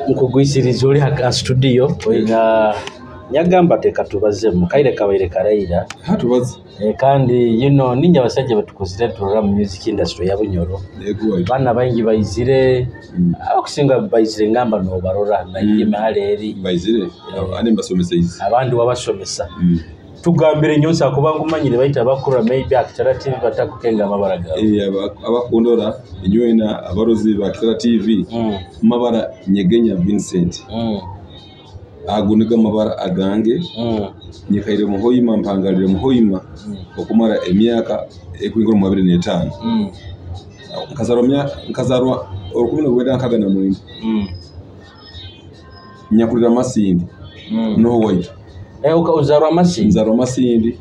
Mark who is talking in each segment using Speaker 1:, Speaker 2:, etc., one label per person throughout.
Speaker 1: nkugwisiriza oli aka studio oina nyagamba tekatubaze mukaire kabaire karaira
Speaker 2: hatubaze
Speaker 1: kandi ninnya basajja batukuzire tulora mu music industry ya Bunyoro bana bayingi bayizire abakusinga bayizire ngamba no barora naye maleri
Speaker 2: bayizire ane mbasomesa izi
Speaker 1: abandi wabasomesa tugambire nyonsa kubanga umanyire bayita bakura maybe Akitara TV batakukenga amabaraga
Speaker 2: abakundora inywena abarozi ba Akitara TV mabara Nyegenya Vincent aguniga mabara agange nyikaire muhoyima mpangalire muhoyima okumara emyaka ekwingura mu 25 nkazarwa orukumina gwenda nkagana mwindi nyakulira Masindi no white
Speaker 1: uzarwa Masindi
Speaker 2: nzarwa Masindi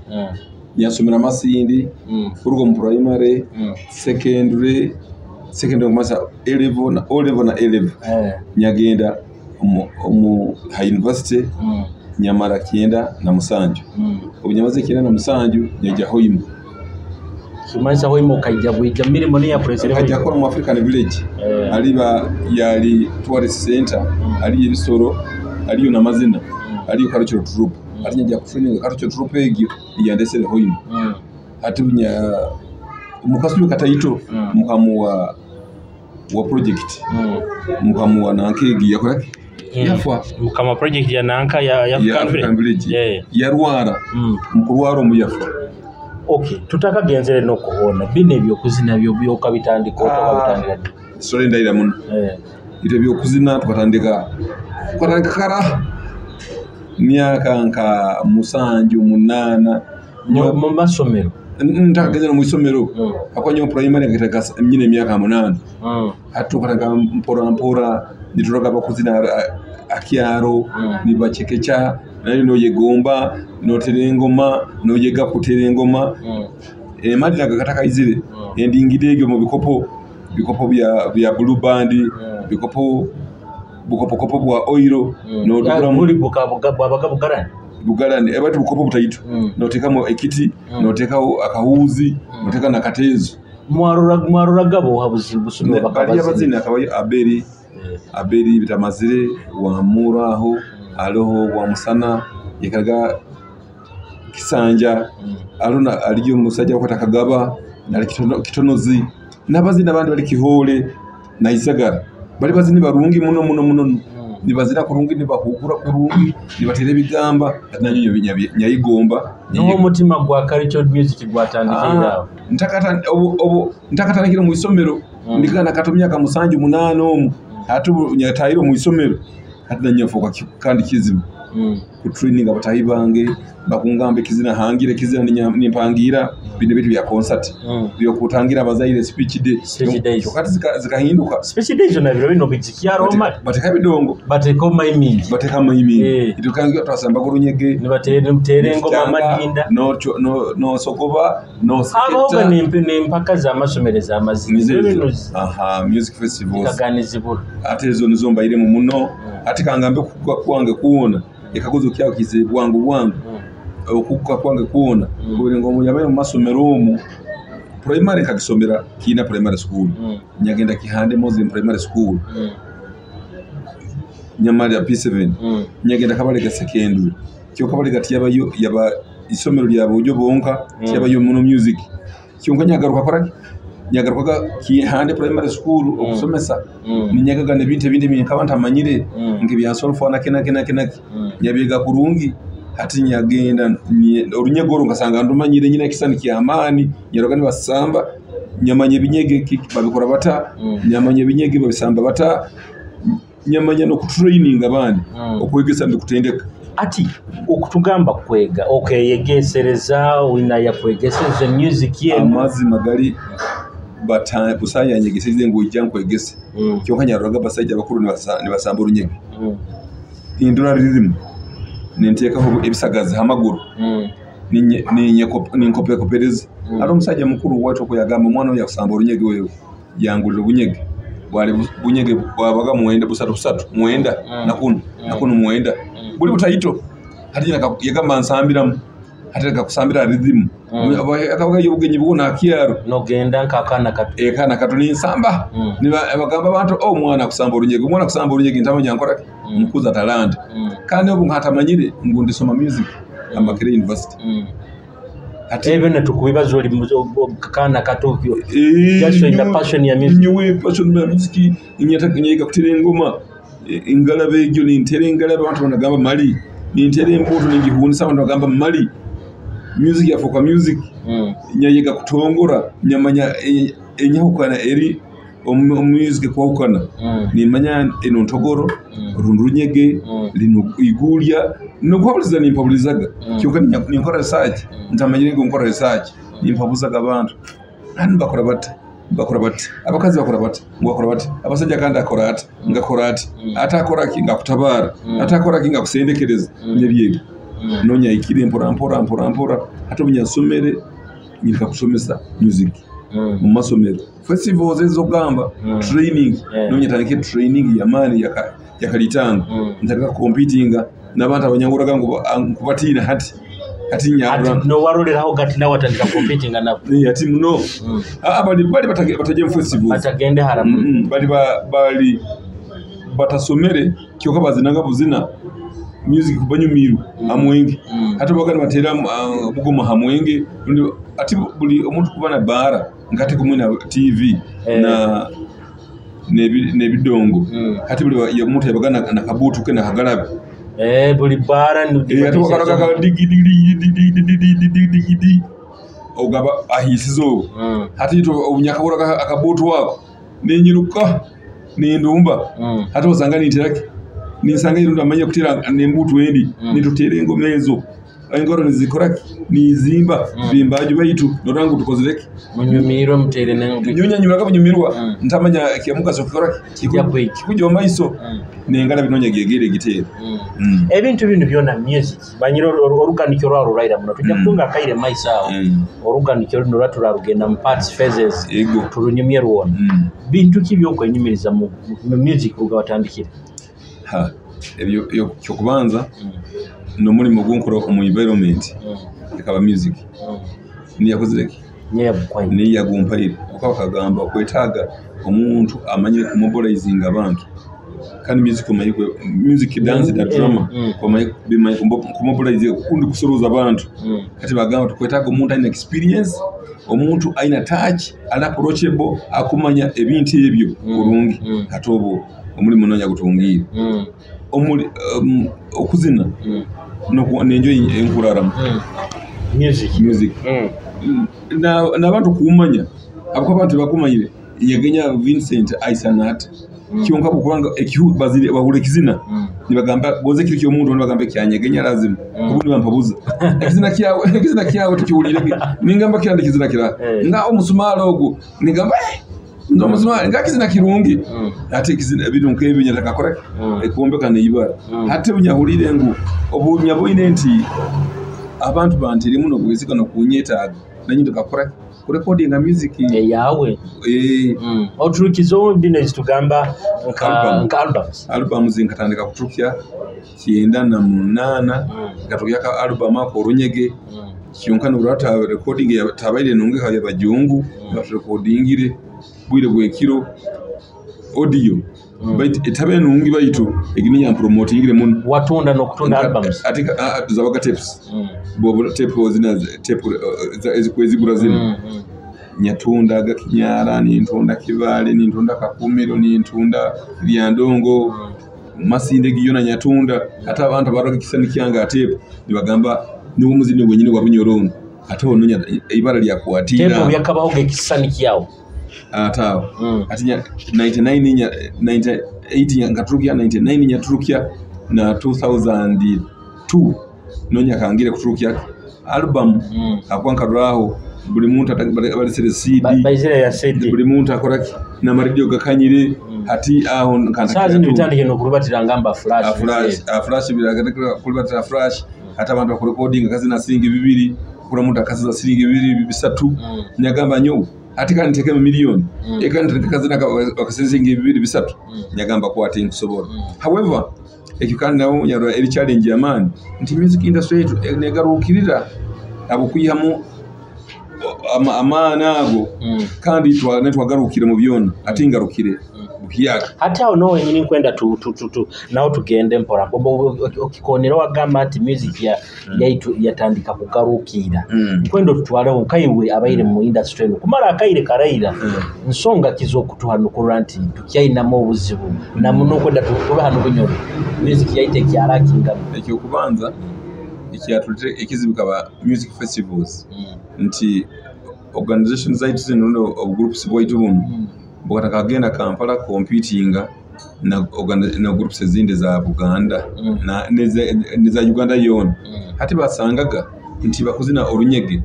Speaker 2: nyasomera Masindi kurugo mu primary secondary kumasa 11 na 11 nyagenda mu high university nyamara kienda na Musanju ubunyamaze kienda na Musanju nyajya hoyimo
Speaker 1: kimanza hoyimo kajja bwija mirimo ni ya president
Speaker 2: kajja ko mu African village aliba yali tourist center ali ebisoro aliyo namazina aliyo cultural troupe alinyajja kufuninga cultural troupe egyo yandesere hoyimo atunya mukasuyo kataito mukamuwa wa project mukamuwa nankegi yakora yafa
Speaker 1: mukama project ya nanka ya African
Speaker 2: village ya Rwara mukurwaro mu yafa.
Speaker 1: Okay, tutaka genzere no kuhona bine byo kuzina byo byoka bitandiko tukabitandira
Speaker 2: sore ndaira muno ite byo kuzina tukatandika kara myaka nka Musanju munana
Speaker 1: mu masomero
Speaker 2: ndakagenda mu isomero akonyo primary ngitaka nyine myaka 8 hatukatanga mpora nituroga bakuzina akyaro nibachekecha nayo no yegomba no terengoma no yega kuterengoma madira gakataka izire endingidege mu bikopo bya blue band bikopo bwa oiro no dukura
Speaker 1: muri bugarani
Speaker 2: bugarani ebatu bukopo butayitu no tekamo ekiti no tekao akahuzi no teka na katezo
Speaker 1: mwarura gabo habuzi busumwe
Speaker 2: bakabazi abazina akabaye aberi bitamazire wa muraho aloho wa musana yakaga kisanja alona aliyo musajja ko takagaba nali kitonozi nabazina abandi bali kihole na isagara bali bazini barungi muno nibazira kurungi nibahukura kurungi nibatere bigamba nanyonyo nyayigomba
Speaker 1: no mutima gwa cultural music gwatandikira
Speaker 2: ntakatandikira mu isomero ndikana katumya ka Musanju 8 hatu nyatayiro mu isomero hatinanyafoka kandi kizibu ku training abatayi bange bakungambe kizina hangire kizina nimpangira binde bitu bya concert byo kutangira abazaire speech day chokati zikahinduka
Speaker 1: speech day jona biro bino bizikia Roma
Speaker 2: bateka bidongo
Speaker 1: bateka mayimindi
Speaker 2: itukangira twasamba ku Runyege
Speaker 1: nibatere muterengo mamadinda
Speaker 2: no sokoba no
Speaker 1: seketa abo ni mpaka za masomereza amazina
Speaker 2: music festivals
Speaker 1: kaganizibura
Speaker 2: atezo nizomba ire mu muno atikangambe kwange kuona ikaguzo kyao kize bwangu okuka kwange kuona buri ngomu yabaye mu masomero mu primary kakisomera kina primary school nyagenda kihande mozi primary school nyamari ya P7 nyagenda kabale ga secondary cyo kabale gati yabayo yaba isomero lyabo ujyo bonka yabayo muno music cyo nganyagaruka koraki nyagaruka kihande primary school okusomesa ninyagaga ne binte minkabanta manyire ngibya solfa na kena nyabiga kurungi hati nyagenda orunyegoro ngasanga ndumanyire nyine kisani kyamani nyaroga ni basamba nyamanye binyege babikora bata nyamanye binyege babisamba bata nyamanye no kutraining abandi okwegesa ndikutendeka
Speaker 1: ati okutugamba kwega yegesereza wina ya kwegeseza music ye
Speaker 2: amazi magari bata busaya nyegeseze ngo ijya kwegese cyo kanyaroga basajja bakuru ni basamba urunyege indura rhythm ninteka ho ebisagaza hamaguru ni nkopereza ari umusajja mukuru wacu ko yagamba mwana ya kusamba urunyege wewe yangurira bunyege wali bunyege wabaga muenda busatu muenda nakuno muenda buli butayito hati yagamba nsambiramu ateka kusambira rhythm akabaga yobugenyi bwona akiyaro
Speaker 1: nogenda nkakana katu
Speaker 2: kana katu ni nsamba niba abagamba abantu mwana kusamba olunyege ntamanya nkora mukuza talent kandi obu ngatamanyire ngundi soma music amakere university
Speaker 1: ebe netukubibazo oli kakana katu jasho ina passion ya music
Speaker 2: nyewe passion ya music nyega kutera engoma ingalabe egyo nintere ingalabe abantu banagamba mali nintere embuto ningihunisa abantu bagamba mali music yafoka music nyayega kutongora nyamanya enyahukana eri music kwahukana nimanya eno ntogoro rundunyege lino igulya nokubabuliza nimpabulizaga kyuka ninkora research ntamanyire ngo nkora research nimpabuzaga abantu kandi bakora bati abakazi bakora bati ngakora bati abasajja kandi akora ati ngakora ati atakora ki ngakutabara atakora ki ngakusendekereza nebyego nonya ikire mpora hata bunyasomere nyirika kusomesa music mu masomero festivals ezogamba training nonya tanike training yamani yakalitanga ntataka competing nabantu abanyanguraga ngo kubatina hati nyabura
Speaker 1: no waroleraho gati nawe atandika competing nabo
Speaker 2: ati muno abali bataje mu festival
Speaker 1: batagende haramu
Speaker 2: bali batasomere kyoka bazinanga buzina music kubanyumiru amwenge hata bagana batera bugoma hamwenge ati buli omuntu kubana bara ngate kumwina TV na nebidongo hati buli omuntu yabagana nakabutu ke nakagalabe
Speaker 1: buli bara
Speaker 2: ati wakaraga digi ogaba ahisizo hati to unyakabura akabutu wako ninyiruka nindumba hata usanga nitiraki nisanga irunda amanya kutira nembutu endi nitutere engoma ezo engoro nizikoraki nizimba bimbaje bayitu norangu tukozereki
Speaker 1: munyumiro mutere nengo
Speaker 2: nyunyanyura bunyumirwa ntamanya kiamuka sokoraki kikujo maiso nengala binonya gegere gitere
Speaker 1: ebintu bino byona music banyiro oruganikyo rwaro raira muno tujja kutunga kaire maisawo oruganikyo runo rwatura rugenda mu parts phases turunyumye ruona bintu kibyo kwenyumiriza mu music ugatandikira
Speaker 2: ebyo kyokubanza no muri mugunkoro mu environment ikaba music ni yakozereki ni yagumpaire ukakagamba kwetaga omuntu amanye kumobilizing abantu kandi music dance da drama kumobilize kundi kusoroza abantu kati bagamba kwetaga omuntu aina experience omuntu aina touch ala approachable akumanya ebintu ebyo kurungi katobo omuli munonya gutungira omuli okuzina no enjoy enkurara music na abantu kumanya abako abantu bakumanyire Nyegenya Vincent Aisanat kyonka bukubanga ekihu bazire bahule kizina nibagamba boze kiri kyomuntu nibagamba kyanyegenya lazima ubundi bampabuza kizina kyawe tukiwulirege ningamba kyandi kizina kira nga omusumalo ogo ningamba ndo musumalo nga kizina kirungi ate kizina bidonke ebinya takakora ekuombeka neibara ate bunyahulire ngu obunya boine nti abantu bantiri muno kugesika no kunyetaga nanyi tukakora recording music
Speaker 1: yawe outrukizo business tugamba albums
Speaker 2: nkatandika kutukya kienda na munana katokya ka album ako runyege kyonka urata recording ya tabaire nunge kaya bajungu recordingire bwire bwekiro audio bait etabe nungi baitu egini ya promotingire mun
Speaker 1: watunda no kutunda albums
Speaker 2: atika zabaga tapes bobo tape wazina tape ezikwezi Brazil nyatunda gakinyara ni ntunda kivale ni ntunda kakumiro ni ntunda byandongo masinde giyona nyatunda hata abantu baroga kisani kyanga tape nibagamba ni umuzini gwenyine gwa Bunyoro ate ononya ibara lya kuatira
Speaker 1: tape byakabaho gekisani kyawo
Speaker 2: atawo ati 98 ngaturukia 99 nyaturukia na 2002 nonya kangire kuturukia album akwankaraho buli muntu atabalisere CD
Speaker 1: bayizere ya CD
Speaker 2: buli muntu akoraki na radio gakanyire hati aho
Speaker 1: nkanda sazi nibitandike no kurubatira ngamba
Speaker 2: flash biragateka kurubatira flash hata abantu bakurecording kazi na siringi 2 kula muntu akazi za siringi 2 bisatu nyagamba nyo atika niteke milioni ekandi kazina akasenzingi 2 bisatu nyagamba kwa ati nkusobora however ekikandi nawo nyarwa eri challenge ya man nti music industry yetu negarukirira abukwihamu amaana ago kandi netwagarukire mu byona ate ngarukire bukiyaga
Speaker 1: hata ono wenyini nkwenda nawo tugende mpora okikonera wagamba nti music yatandika kugarukira nkwenda tutwalewo nkaiwe abaire mu industry kumala akaire karaira nsonga kizokutuhanukura nti tukyayinamu obuzibu namuno nkwenda tukuba hano Bunyoro music yaite kyarakinga
Speaker 2: ekyo kubanza ikyatulete ekizibu kaba music festivals nti organizations zaitu zino groups boitu buno bwataka agenda Kampala competing na groups ezindi za Buganda na neza Uganda yona hati basangaga nti bakuzina orunyege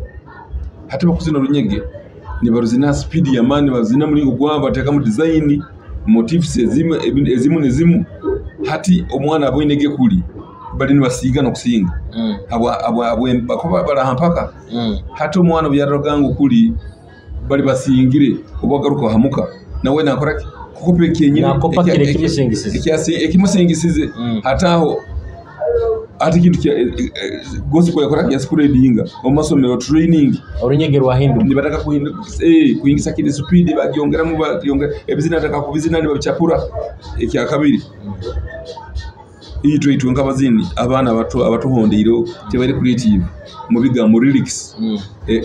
Speaker 2: ni baruzina speed ya mani bazina muri gwamba teka mu design motifs ezimu hati omwana aboinege kuli bali nibasiga no kusinga abo bakoba barahampaka hati omwana byarogango kuli bali basingire ubagaruka hamuka nawe nakora kukope kenyine ekimusingisize hataho ati kintu kya gospel yakora ya spreading omasomero training
Speaker 1: orunyege rwahindu
Speaker 2: nibataka kuingisa kidi speed bagiongera mu bagiongera ebizina nataka kubizina ni babicapura ekya kabiri itu nkabazini abana abatuhondeiro tebali creative mu bigambo lyrics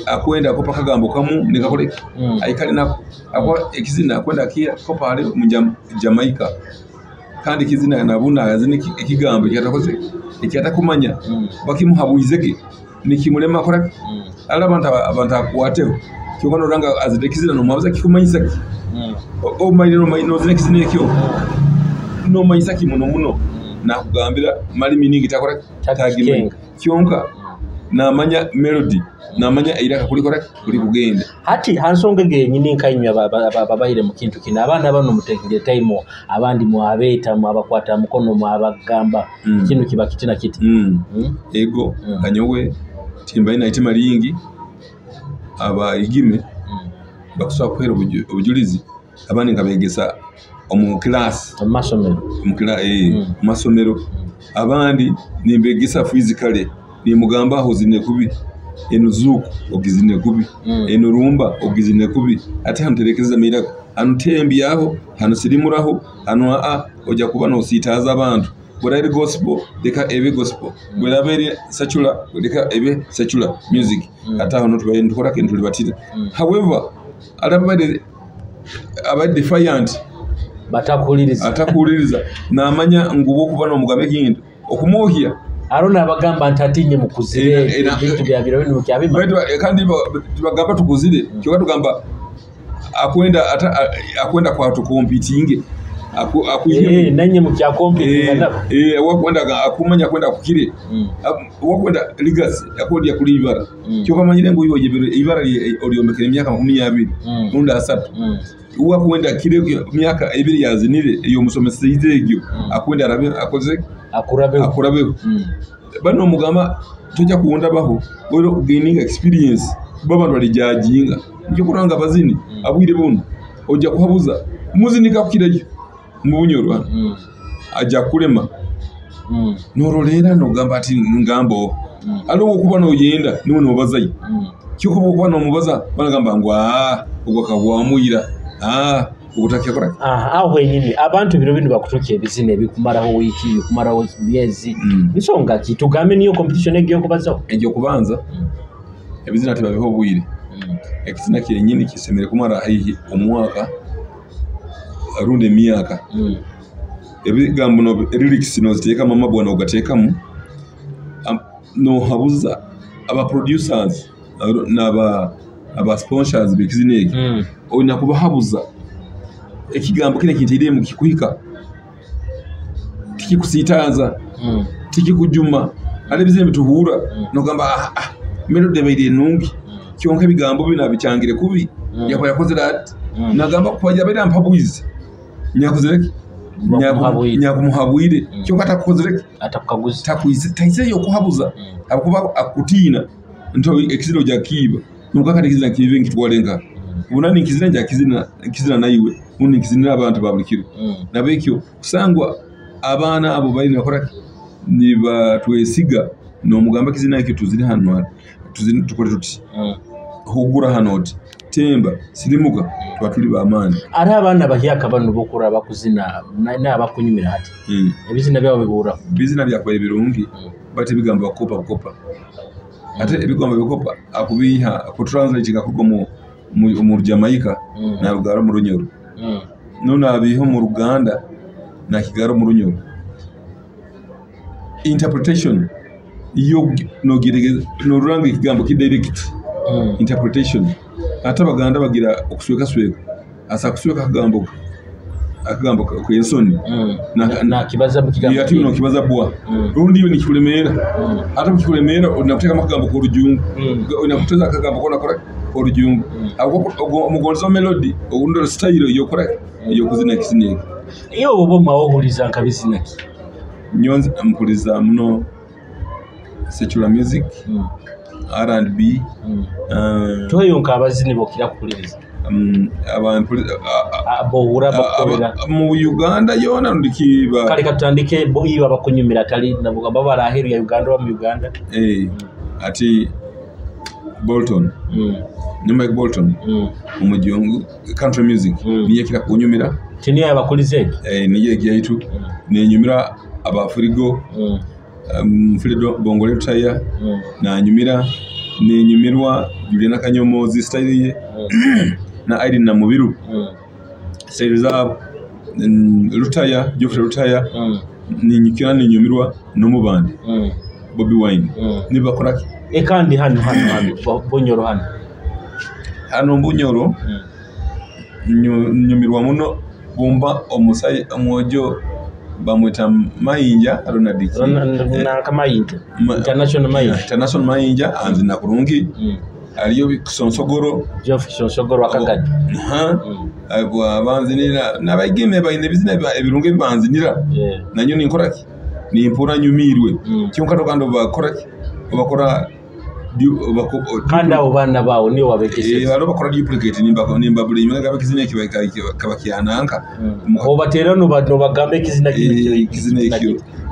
Speaker 2: akwenda akopa kagambo kamu nikakole aikali nako akwa ekizina akwenda kia kopa ale mu Jamaica kandi kizina nabuna yazini ikigambo kyatakoze ikyatakumanya bakimuhabuizege nikimulema akora abantu akwateho kyokono ranga azidekizina no mwabaza kikumanyisa o mayino zine kizina ekyo no manyisa kimuno na kugambira mali miningi takora tagimenga kyonka namanya melody namanya iraka kuli kugenda
Speaker 1: hati hansonge genyini nkainywa babaire mu kintu kina abana bano mutegire time abandi mu abeta mu abakwata mukono mu abagamba kintu kiba kitina kiti
Speaker 2: ego kanyowe timba ina itima lingi aba igime bakuswa kwera obujulizi abandi ngabegesa omu class masomero abandi nimbegesa physically ni mugamba hozine kubi enuzuku ogizine kubi enurumba ogizine kubi ate hanterekeza miraka anutembi aho hanusirimuraho anu oja kuba no sitaza abantu bwera gospel deka ebe gospel bwera bere secular deka ebe secular music ata hono tubaye ndukora kintu libatira however alabade abade defiant atakuliriza namanya ngubo kuba no mugabe kintu okumuhia
Speaker 1: arona abagamba ntatinye mukuzire ibintu bya biro bino kyabima
Speaker 2: kandi bagamba tukuzire cyo tugamba akwenda kwa tukompitinge
Speaker 1: akuye nanye mu kya competing
Speaker 2: wakwenda akumanya kwenda kukire wakwenda legacy akodi ya kulibara cyo kamanyire ngo ibara oliombekere myaka 12 nunda 3 wakwenda kire myaka 2 yazinire iyo musomesa izegyo akwenda arabe akoze akurabeho bano mugamba tujja kuwonda baho wero gaining experience baba balijajinga nje kuranga bazini abwire bono ojja kuhabuza muzini kakirayo mu Bunyoro ajja kulema norolera no gamba ati ngambo alo okuba no yenda niwo no bazayi kyoko okuba no mubaza banagamba ngwa ugwaka bwamuyira ukutakia kora
Speaker 1: aho nyine abantu biro bintu bakutokiye bizine bikumaraho wiki bikumaraho myezi nisonga kitugame niyo competition egiye kubazaho
Speaker 2: egiye kubanza ebizina tebabeho bwire ekizina kire nyine kisemere kumara hihi omwaka runde myaka ebigambo no lyrics no ziteka mama bwana ugatekamu no habuza aba producers aba sponsors bikizineki ona kuba habuza ekigambo kine kintirire mu kikuhika tikikusitaza tikikujuma ale bizime bituhura no gamba melody bayire nungi kyonka bigambo bina bicyangire kubi yako yakoze that nagamba kwaja bera mpabuizi nyakozereke nyakumuhabwire kyonka takozereke
Speaker 1: atakukaguza
Speaker 2: takwize taize yo kuhabuza abakuba akutina nto ekizino ja kiba nukaka tikizina kive ngitwalenga bunani kizina ja kizina naiwe undi kizina abantu babulikiro nabekyo kusangwa abana abo bali nakora niba twesiga no mugamba kizina yake tuziri hano tukole tuti hugura hanoti temba sirimuka twatuli bamani
Speaker 1: ari abana bahyaka bano bokura bakuzina n'abakunyumira hati ebizina byabo bibura
Speaker 2: bizina byakwaye birungi bate bigamba bakopa ate ebigamba bikopa akubiha kutranslate gakugo mu Jamaica na Rugara mu Runyoro none abiho mu Ruganda na Kigaro mu Runyoro interpretation yo no girege no ranga ikigambo ki direct interpretation ata baganda bagira okusweka asa kusweka akagambo ku ensoni
Speaker 1: na kibaza mu kigambo
Speaker 2: yati no kibaza bwa rundi yo ni kulemera ata kulemera unateka amagambo ku rujungu unakuteza akagambo kona kora ku rujungu abo mugonzo melody undo style yo kora yo kuzina kisineke
Speaker 1: iyo bobo mawohuliza nkabizinaki
Speaker 2: nyonzi ampuliza muno secular music R&B
Speaker 1: toyo nkabazini bokira kupuliriza
Speaker 2: abantu
Speaker 1: abohura bakorera
Speaker 2: mu Uganda yona ndikiba
Speaker 1: kale katandike boyiba bakunyumira tali navuga babara aheru ya Uganda wa mu Uganda
Speaker 2: ati Bolton Nyuma Bolton umujongo country music niye kira kunyumira
Speaker 1: tiniya abakulize
Speaker 2: niye gyayitu nenyumira abafurigo Frido Bongole Taya na nyumira nenyumirwa Juliana Kanyomozi style ye na Aidin na Mubiru style zabo Rutaya Geoffrey Rutaya ninyikira nenyumirwa no mubandi Bobby Wine niba koraki
Speaker 1: kandi hano Bunyoro
Speaker 2: hano Bunyoro nyumirwa muno bumba omusai amwojo bamwita Mayinja Ronaldiki
Speaker 1: na kamayinja international
Speaker 2: Mayinja anzi na kurungi aliyo Kisonsogoro
Speaker 1: Geoff Kisonsogoro akagadi
Speaker 2: abo abanzinira nabagime bayine bizina ebirunge bibanzinira nanyo ninkoraki nimpura nyumirwe cyonka kandi bakoraki bakora
Speaker 1: kanda ubana bawo ni wabekese
Speaker 2: baro bakora duplicate nimba buli imwe gabekizine kabakiyananka
Speaker 1: ho batera no bagambe kizina
Speaker 2: kizine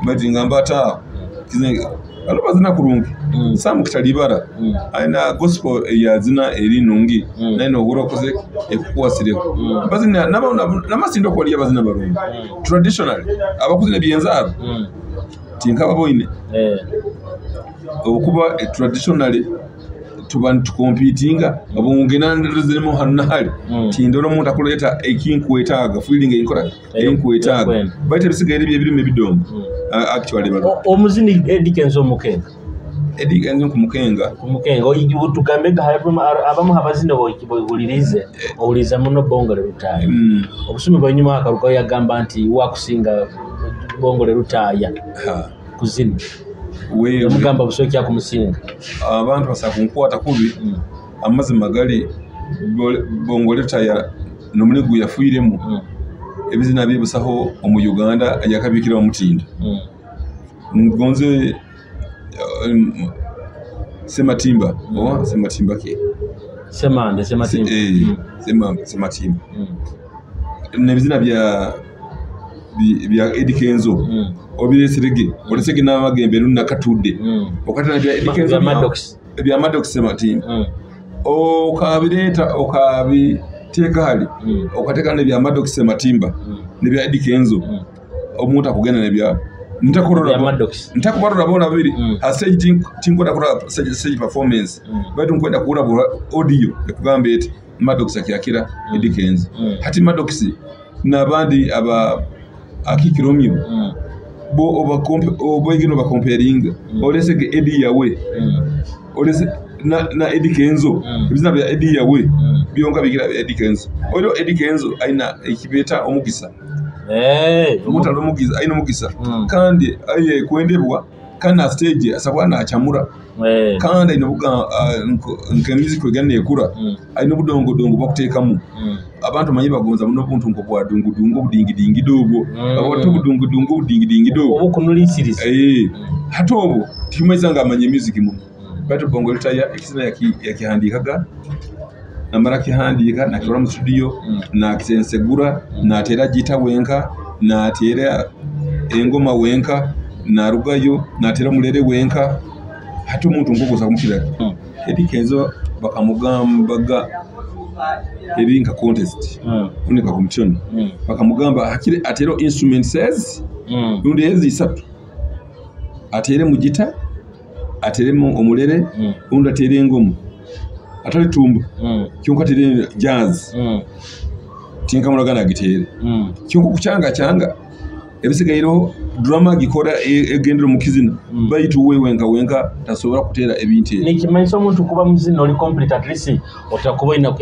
Speaker 2: bati ngamba ta kizine baro bazina kurungi samu kitalibara aina gospel ya zina eri nungi naino guro koze ekukwasire bazina namasindo ko liya bazina barungi traditional abakuzina byenzaaro tinka baboine okuba traditionally tubantu competinga abungena ndezirimo hanali tindoro muntu akuleta ekinkwetaga feeling inkora ekinkwetaga bate bisigaye bibiri mebidomo actually bado
Speaker 1: omuzini edikenzo mukenga
Speaker 2: edikenzo kumukenga
Speaker 1: tugambe abamu habazina boyulirize obuliza muno bongole rutaya obusumi bwanyuma akaruka yagamba nti wakusinga bongole rutaya kuzina we mugamba busokya kumusinga
Speaker 2: abantu basakunkwata kubi amazi magali Bongole Taya nomunigu yafuiremu ebizina byebusaho mu Uganda yakabikira omutindo ngonze sematimba ke sematimba nebizina bya edikenzo obireserege olesege n'amagembe runakatudde okatana bya edikenzo bya Maddox sematimba okabireta okabiteka hali okateka ne bya Maddox sematimba ne bya edikenzo omuntu akugenda ne bya ntakubarura bona biri a stage tinkwenda kura stage performance bado nkwenda kura audio ekugambe eti Maddox akyakira edikenzo hati Maddox nabandi aba akikiromyo bo oboigino ba comparing olesege edi yawe olese na edikenzo bizina bya edi yawe biyonga bigira edikenzo oyo edikenzo aina ekibeta omugisa omuntu alomugisa aina omugisa kandi aye kwendebwa kana stage asabwana achamura kandi inobuga nke music wegane ekura aina budongo bakutekamu abantu manyi bagonza muno buntu ngo bwa dungu budingi dogo abantu budungu budingi dogo
Speaker 1: obukunulisiriza
Speaker 2: hatobo timwezanga amanye music mu batu Bongole Taya ekisina yakihandikaga namara kihandika nakora mu studio na kisensegura na tera gita wenka na tera engoma wenka na rugayo na tera mulere wenka hatu muntu ngogoza kumukira Eddie Kenzo bakamugambaga ebinka contest unika competition bakamugamba akire atero instrument says undi ezisatu atere mu gita atere mu omulere undi atere engoma atali tumba kyonka atere jazz tinka mulagana gitere kyonka kuchanga ebisigairo drama gikora egendero mu kizina bayitu wenka tasobora kutera ebintu
Speaker 1: nikimanyiso omuntu kuba muzina oli complete at least otakuba ina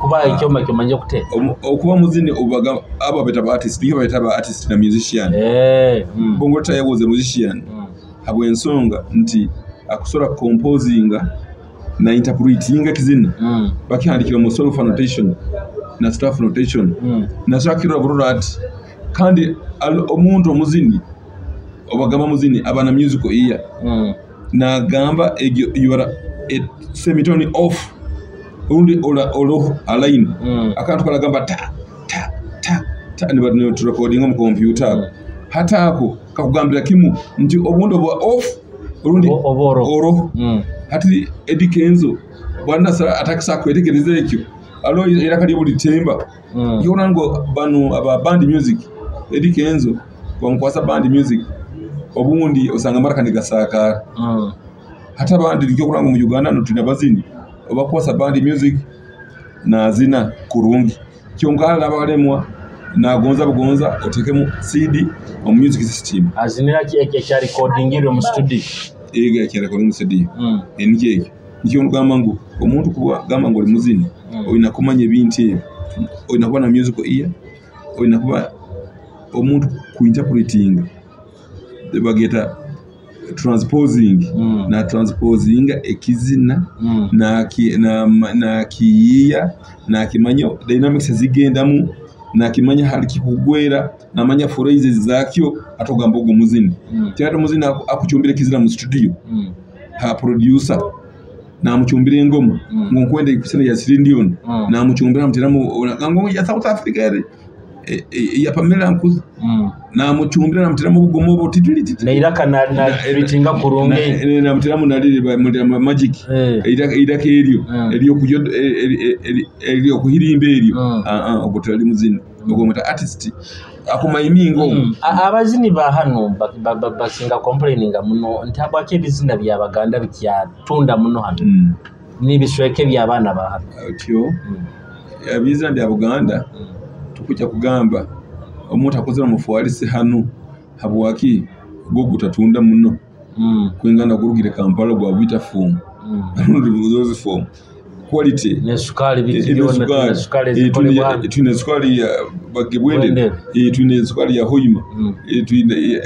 Speaker 1: kuba ikyoma kimanje kutera
Speaker 2: okuba muzina obaga aba betaba artist niyo betaba artist na musician bongo taye was a musician habwe ensonga nti akusora composing na interpreting kizina bakihandikira mu solo notation na staff notation na shakira bururat kandi omuntu omuzini obagamba muzini abana musical ear na gamba you are a semitone off undi olo align akantu kala gamba ta ni badne to recording mu computer hata ako kakugambira kimu nti obundo bwa off undi oro hati Eddie Kenzo bwana sara atakisa kwetegereza ekyo alo irakali buli temba yona ngo banu aba band music Eddie Kenzo bamkwasa band music obundi osanga maraka nigasaka hata bandi likyo kurango mu Uganda no tuna bazini obakwasa band music na zina kurungi kyongala abalemwa na bugonza otekemu CD mu music system
Speaker 1: azinira kya recording iro mu studio
Speaker 2: kya recording mu studio enike nikyo ngamba ngo omuntu kuba gamba ngo muzini oyina kumanya ebintu oyina kuba na musical ear oyina kuba omuntu ku interpreting bageta transposing na transposing ekizina na kiya na kimanyo dynamics zigendamu na kimanya hali kikugwera na manya phrases zakyo atogamba go muzini tyato muzini akuchumbire kizina mu studio ha producer na muchumbire ngoma ngonkwenda ikusana ya Sirindion na muchumbira muteramu ngoma ya South Africa ya Pamela Nkuzi na muchumbira na muteramu bugomo bo tituliti
Speaker 1: na iraka na treatinga kurunge
Speaker 2: na muteramu na lili magic iraka elio kujo elio kuhirimbe elio ogotali muzini ogomata artist akumayimingo
Speaker 1: abazini ba hano basinga complaining muno ntabwake ebizina bya baganda bikyatunda muno hano nibisweke by'abana ba hano
Speaker 2: atyo abizina bya Buganda tukujja kugamba omuntu akozera mu fualisi hano habwaki go gutatunda muno kwingana kurugire Kampala gwa vita form those form quality
Speaker 1: nesukali bitiyona nesukali zikolebwa
Speaker 2: tune sukali ya bagibwende tune sukali ya hoima tune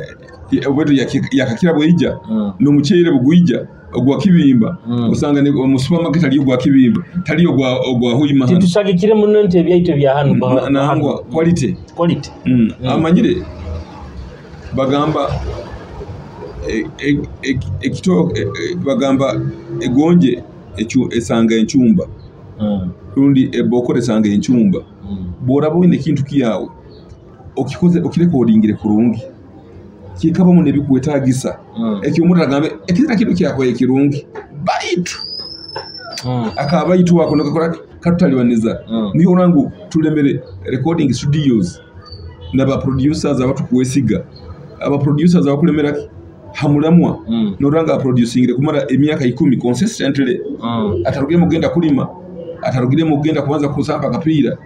Speaker 2: obeto yakakira bwija no mukyere bugwija ogwa kibimba usanga ne mu supermarket ali ogwa kibimba tali ogwa hoima
Speaker 1: hano tushagikire muno nte byaito bya hano
Speaker 2: na quality amanyire bagamba ekito bagamba egonje esanga enchumba rundi ebokore esanga enchumba borabo ine kintu kiyawe okikoze okirekodingire kurungi kikaba mu nebikuwetagisa ekyo omuntu agambe ekizina kintu kyakwe ekirungi baitu akaba yitu wako nakakora kataliwaniza niyo orangu tulemere recording studios naba producers abatu kuwesiga aba producers abakulemera hamulamwa noranga producing kumara emyaka 10 consistently atarugire mugenda kulima atarugire mugenda kuanza kusamba kapira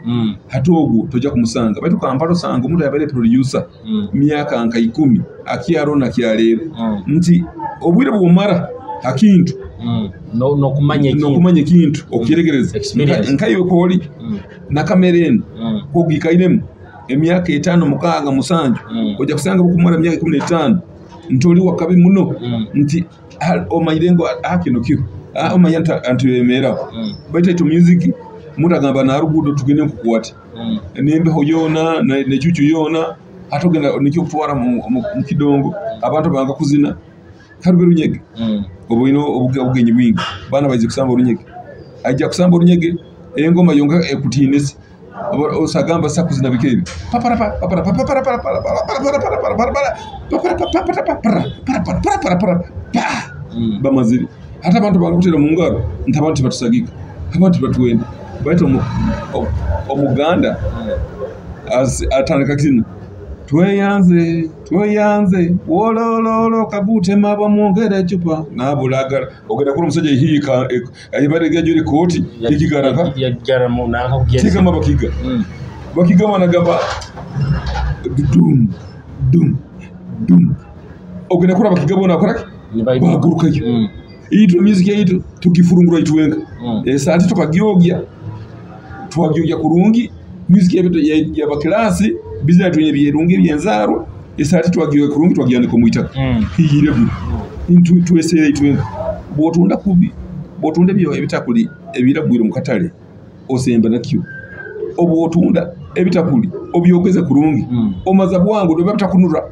Speaker 2: hatogu toja kumusanga baitu Kampala sanga omuntu yabere producer myaka anka 10 akiyarona kyalero nti obwire bumara hakintu
Speaker 1: no
Speaker 2: kumanye kintu okiregereza nkayo koli na kamereni kogikairemu emyaka 5 mukaga musanju oja kusanga bukumara myaka 15 ntoli wakabi muno nti omayirengo akino kyo omayanta antuyemera baita to music mutagamba na rugudo tugene kukwati nembe hoyona ne chuchu yona atogenda nikyo kutwara mu kidongo abantu banga kuzina karube runyege obwino obugenyi bwingi bana bazi kusamba runyege ajja kusamba runyege engoma yonga ekutinesi osagamba sakuzina bikebi bamaziri hata abantu bakutera mu ngalo ntabantu batusagika abantu batuwenda baito omuganda atandika kizina tweyanze wolololo kabute maba mwongera echupa nabulagala ogenda kula musajja hika ayibarega juri koti ikigaraka
Speaker 1: yajara mu naka kugeza
Speaker 2: tika mabakiga bakiga managaba dum ogenda kula bakiga bona akoraki baguruka yo ito music yaitu tukifurungura itwenga saati tukagiogya twagiogya kurungi music ya bakilasi bizina tuyenye byerungi byenzaro esaati twagiogya kurungi twagiyane ko muitaka hiyire bu intu twesere itwenga botunda kubi botunde byo ebitakuli ebiragwira mu katale osemba nakyo obotunda ebitakuli obyogeze kurungi omaza bwangu ndo batakunura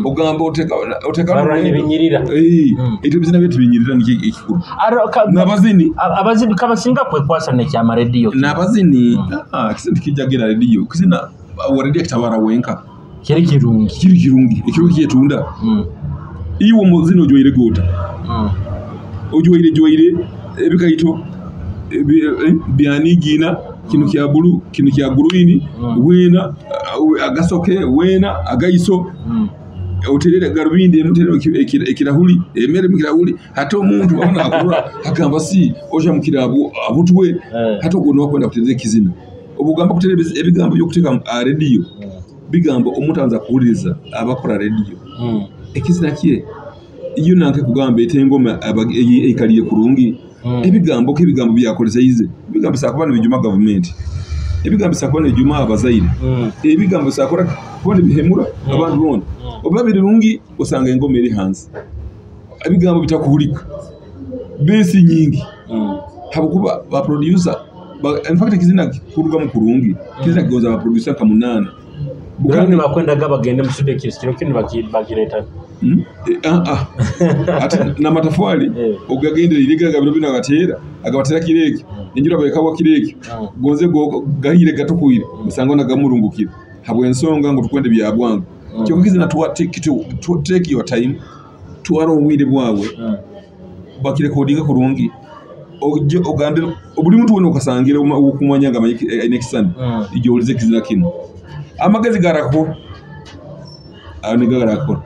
Speaker 2: ogamba oteka
Speaker 1: binyirira
Speaker 2: ito bizina byetu binyirira niki ekikuru nabazini
Speaker 1: abazini kabasinga kwekwasa ne kya radio
Speaker 2: nabazini kisindi kijagira radio kisina wa radio kitabara wenka
Speaker 1: kiri kirungi
Speaker 2: ekiro kiyetunda iwo muzino joire gota ojoire ebikaito byanigina kinu kya bulu kinu kya green wena agasoke wena agaiso oterere garubindi emutero ekirahuli emere mukirahuli hata omuntu babona akurura akamba si oja mukirabo abutwe hata ogono kwenda kuterere kizina obugamba kuterere ebigambo byokuteka radio bigambo omuntu anza kuhuliriza abakora radio ekizina kiye iyo nanke kugamba etengoma ekaliye kurungi ebigambo byakoleza yize ebigambo sakubana bijuma government ebigambo sakubana bijuma abazaire ebigambo sakora kubona bihemura abantu bona obabiri rungi osanga engoma eri hanze ebigambo bitakuhulika besi nyingi habukuba ba producer in fact kizina kuruga mu kurungi kizina kigonza ba producer kamunana
Speaker 1: bukani bakwenda gabagende mu studio kistiro kindi bakireta
Speaker 2: ati na matafali ogagende liga gabiro bina gatera agabatera kireki injura bayekabwa kireki gonze go gahire gatokuire musanga na gamurungukira habwe ensonga ngo tukwende bya bwangu cyo kizina take your time tuwaro umwire bwawe bakire kodinga kurungi ogande obuli muntu wona ukasangira ukumwanya ngama next sun ijo ulize kizina kino amagezi garako aniga garako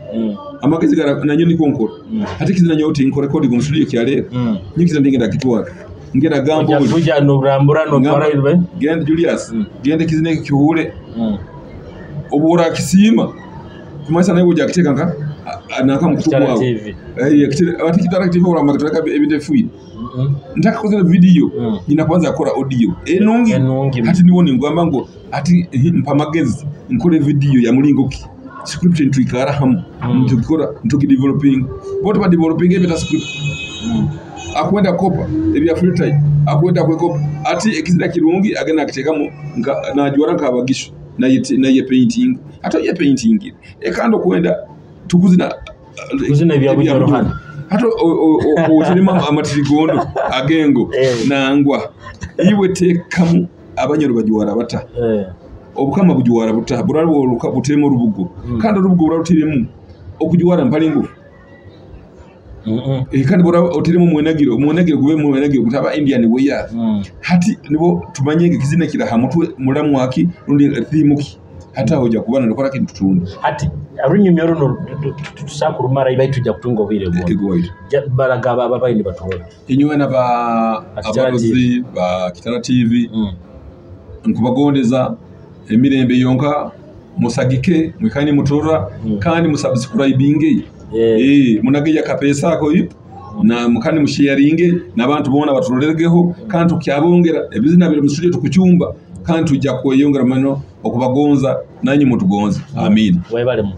Speaker 2: amagezi garako nanyo nikonkora hati kizina nyote inkore kodi mu studio kyalera nyikiza ndingenda kitwaka ngera gambo
Speaker 1: buja no rambura no kora ilbe
Speaker 2: genda Julius genda kizina kyuhure obura kisima kumasa nayo buja kiteka nka anaka mkutubu wao ati kitara TV ora magatoka ebinde fuyi ndaka kozela video ina kwanza akora audio enongi hati nibone ngwamba ngo ati mpamagezi nkore video ya mulingoki script ntuikara ham ntukora ntuki developing bote ba developing ebeta script akwenda kopa ebya free time akwenda kwekopa ati ekizira kirungi agena akitekamo najwara nkabagisho na ye painting hata ye painting ekando kwenda tukuzina
Speaker 1: bya Bunyoro hano
Speaker 2: hata otirima amatirigondo agengo nangwa iwe tekamu abanyoro bajuwara bata obukama bujuwara buta buralwo oluka butemo rubugo kandi rubugo burarutiremu okujuwara mpalingo kandi bora otiremu mwenagiro gube mwenagiro gutaba Indian weya hati nibo tumanyenge kizina kira hamutwe mulamu waki rundi thimuki hata hoja kubana ndokora kintu tutundi
Speaker 1: hati arunyumyoro no tusakurumara ibai tujja kutunga obire bwo baraga baba ni batola
Speaker 2: inywe na abarozi ba Kitara TV nkubagondeza emirembe yonka musagike mwikani mutora kandi musubscribinge munageya kapesa ko na mukani musharinge nabantu bona baturolegeho kandi tukyabongera ebizina biro mustudio tukucyumba kandi tujja kweyongera mano okubagonza nanyi mutugonza amin
Speaker 1: webale mu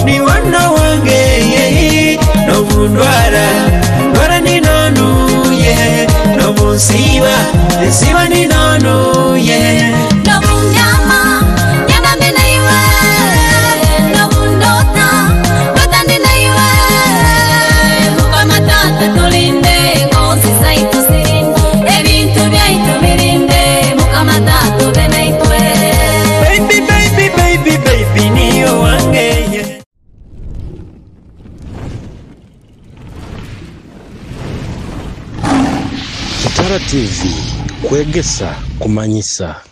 Speaker 3: ni wana wange no bundwara ndwara ni nonu ye no bunsiba siba ni nonu ye no bunyama nyama mena iwe no bundota kota ni na iwe kuba matata tolinde ngozi saito sirinde ebintu byaito birinde muka matata bena itwe baby niyo wange
Speaker 4: RTV kwegesa kumanyisa.